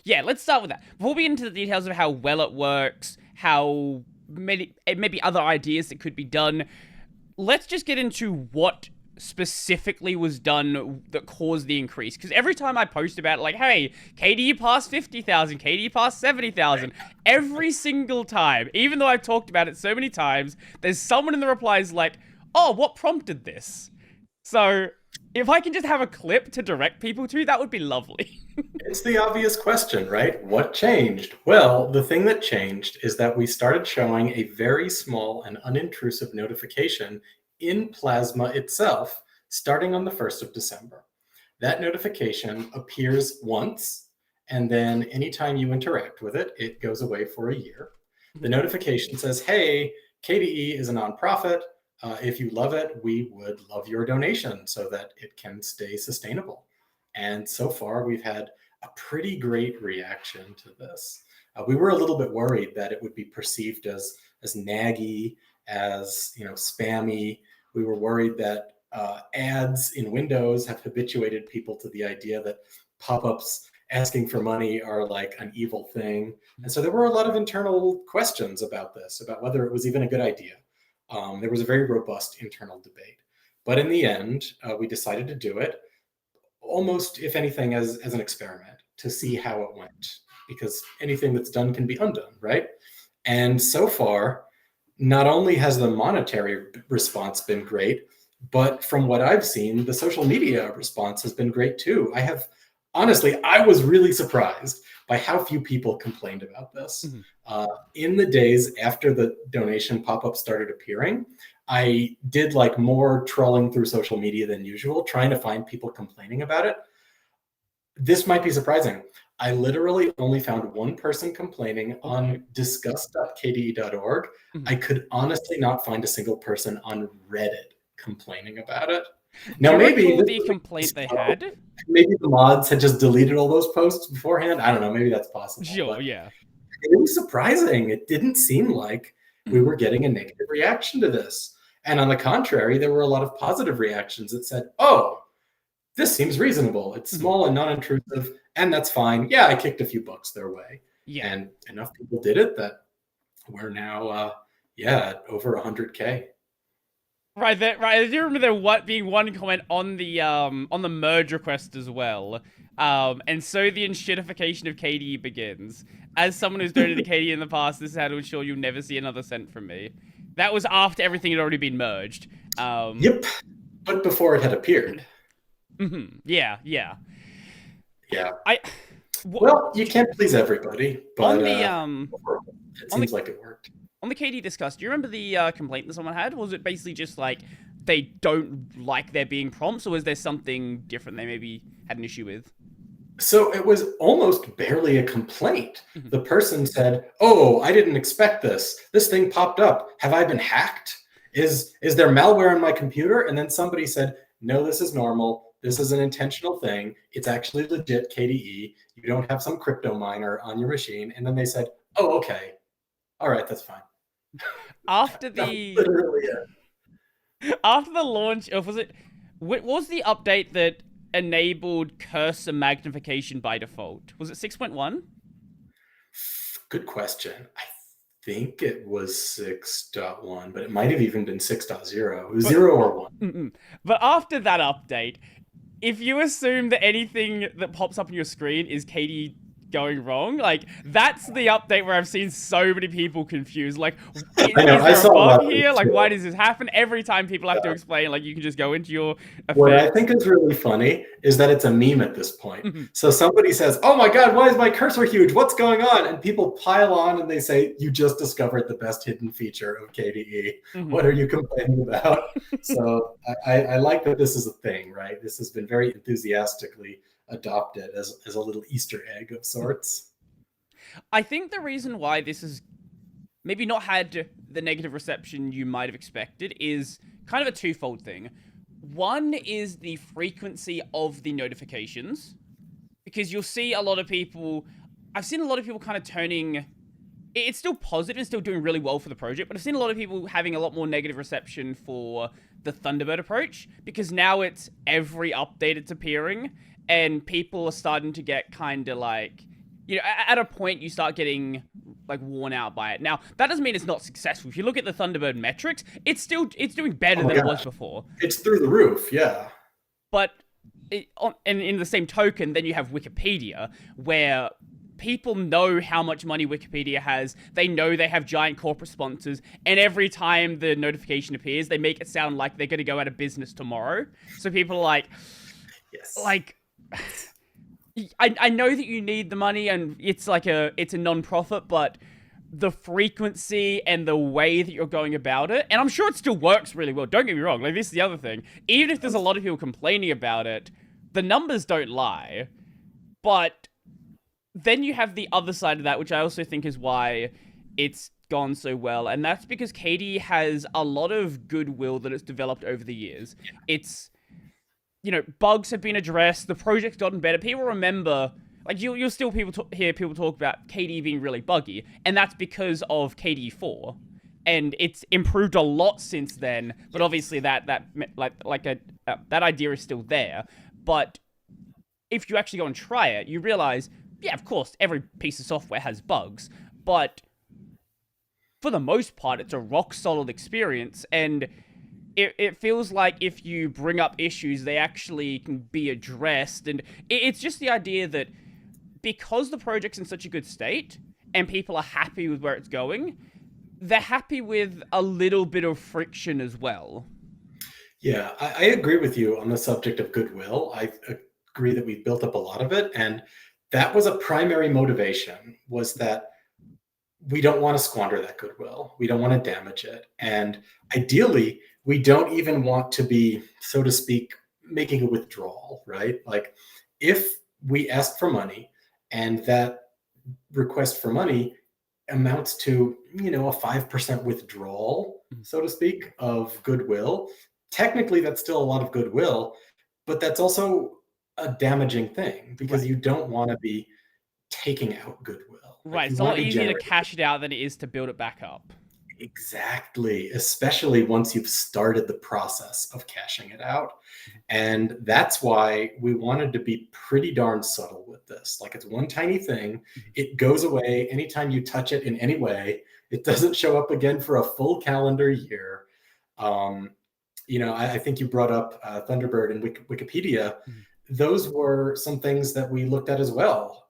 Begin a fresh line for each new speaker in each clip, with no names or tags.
Yeah, let's start with that. Before we get into the details of how well it works, how many, maybe other ideas that could be done, let's just get into what specifically was done that caused the increase. Because every time I post about it, like, hey, KDE passed 50,000, KDE passed 70,000, every single time, even though I've talked about it so many times, there's someone in the replies like, oh, what prompted this? So if I can just have a clip to direct people to, that would be lovely.
It's the obvious question, right? What changed? Well, the thing that changed is that we started showing a very small and unintrusive notification in Plasma itself starting on the 1st of December. That notification appears once, and then anytime you interact with it, it goes away for a year. The notification says, hey, KDE is a nonprofit. If you love it, we would love your donation so that it can stay sustainable. And so far, we've had a pretty great reaction to this. We were a little bit worried that it would be perceived as naggy, as spammy. We were worried that ads in Windows have habituated people to the idea that pop-ups asking for money are like an evil thing. And so there were a lot of internal questions about this, about whether it was even a good idea. There was a very robust internal debate. But in the end, we decided to do it almost, if anything, as an experiment to see how it went, because anything that's done can be undone, right? And so far, not only has the monetary response been great, but from what I've seen, the social media response has been great too. Honestly, I was really surprised by how few people complained about this. In the days after the donation pop-up started appearing, I did like more trawling through social media than usual, trying to find people complaining about it. This might be surprising. I literally only found one person complaining on discuss.kde.org. I could honestly not find a single person on Reddit complaining about it. Now, maybe
the complaint they had?
Maybe the mods had just deleted all those posts beforehand. I don't know. Maybe that's possible.
Sure, yeah.
It was surprising. It didn't seem like we were getting a negative reaction to this. And on the contrary, there were a lot of positive reactions that said, oh, this seems reasonable. It's small and non-intrusive, and that's fine. Yeah, I kicked a few bucks their way.
Yeah.
And enough people did it that we're now, at over 100K.
Right. I do remember there being one comment on the merge request as well. And so the enshittification of KDE begins. As someone who's donated to KDE in the past, this is how to ensure you'll never see another cent from me. That was after everything had already been merged.
Yep. But before it had appeared.
Yeah.
Well, you can't please everybody, but
it
seems like it worked.
On the KDE Discuss, do you remember the complaint that someone had? Was it basically just like they don't like there being prompts, or was there something different they maybe had an issue with?
So it was almost barely a complaint. The person said, oh, I didn't expect this. This thing popped up. Have I been hacked? Is there malware on my computer? And then somebody said, no, this is normal. This is an intentional thing. It's actually legit KDE. You don't have some crypto miner on your machine. And then they said, oh, okay. All right, that's fine.
After the launch of, what was the update that enabled cursor magnification by default? Was it 6.1?
Good question. I think it was 6.1, but it might have even been 6.0. It was 0 or 1.
But after that update, if you assume that anything that pops up on your screen is KDE going wrong, like, that's the update where I've seen so many people confused. Like, is there a bug here? Like, why does this happen? Every time people have to explain, like, you can just go into your effects.
What I think is really funny is that it's a meme at this point. So somebody says, oh my God, why is my cursor huge? What's going on? And people pile on and they say, you just discovered the best hidden feature of KDE. What are you complaining about? So I like that this is a thing, right? This has been very enthusiastically adopted as a little Easter egg of sorts.
I think the reason why this has maybe not had the negative reception you might have expected is kind of a twofold thing. One is the frequency of the notifications, because you'll see a lot of people, I've seen a lot of people kind of turning, it's still positive and still doing really well for the project, but I've seen a lot of people having a lot more negative reception for the Thunderbird approach, because now it's every update it's appearing, and people are starting to get kind of like, at a point you start getting like worn out by it. Now that doesn't mean it's not successful. If you look at the Thunderbird metrics, it's doing better
Oh my
than it was
gosh,
before.
it's through the roof. Yeah.
But and in the same token, then you have Wikipedia, where people know how much money Wikipedia has. They know they have giant corporate sponsors, and every time the notification appears, they make it sound like they're going to go out of business tomorrow. So people are
Yes.
like, I know that you need the money, and it's a non-profit, but the frequency and the way that you're going about it, and I'm sure it still works really well. Don't get me wrong. Like, this is the other thing. Even if there's a lot of people complaining about it, the numbers don't lie. But then you have the other side of that, which I also think is why it's gone so well, and that's because KDE has a lot of goodwill that it's developed over the years. It's, bugs have been addressed, the project's gotten better. People remember, like, you'll still hear people talk about KDE being really buggy, and that's because of KDE 4. And it's improved a lot since then, but obviously that idea is still there. But if you actually go and try it, you realize, yeah, of course, every piece of software has bugs, but for the most part, it's a rock-solid experience, and it feels like if you bring up issues, they actually can be addressed, and it's just the idea that because the project's in such a good state, and people are happy with where it's going, they're happy with a little bit of friction as well.
Yeah, I agree with you on the subject of goodwill. I agree that we've built up a lot of it, and that was a primary motivation, was that we don't want to squander that goodwill. We don't want to damage it. And ideally, we don't even want to be, so to speak, making a withdrawal, right? Like, if we ask for money and that request for money amounts to, a 5% withdrawal, so to speak, of goodwill, technically that's still a lot of goodwill, but that's also a damaging thing, because you don't want to be taking out goodwill.
Right, it's a lot easier to cash it out than it is to build it back up.
Exactly, especially once you've started the process of cashing it out. And that's why we wanted to be pretty darn subtle with this. Like, it's one tiny thing. It goes away anytime you touch it in any way. It doesn't show up again for a full calendar year. I think you brought up Thunderbird and Wikipedia. Those were some things that we looked at as well.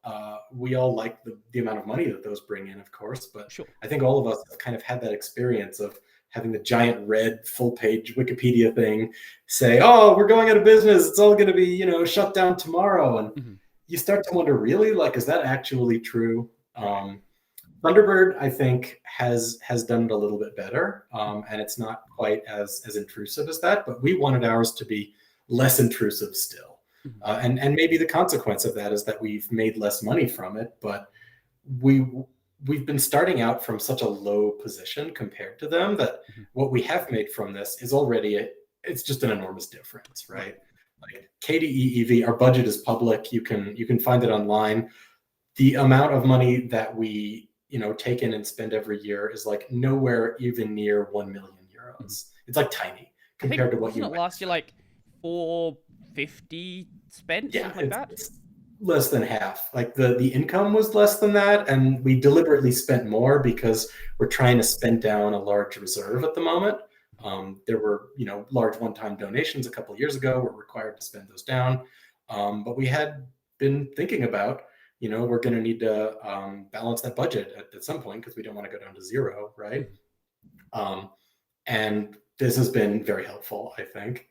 We all like the amount of money that those bring in, of course, but
sure.
I think all of us have kind of had that experience of having the giant red full-page Wikipedia thing say, "Oh, we're going out of business. It's all going to be, shut down tomorrow." And you start to wonder, really, like, is that actually true? Thunderbird, I think, has done it a little bit better, and it's not quite as intrusive as that. But we wanted ours to be less intrusive still. And maybe the consequence of that is that we've made less money from it, but we've been starting out from such a low position compared to them that what we have made from this is already it's just an enormous difference, right? Like, KDE EV, our budget is public. You can find it online. The amount of money that we take in and spend every year is like nowhere even near 1 million euros. It's like tiny compared to what you
last year, like 450 spent, something like that.
It's less than half. Like, the income was less than that, and we deliberately spent more because we're trying to spend down a large reserve at the moment. There were large one-time donations a couple of years ago. We're required to spend those down, but we had been thinking about we're going to need to balance that budget at some point, because we don't want to go down to zero, right? And this has been very helpful, I think.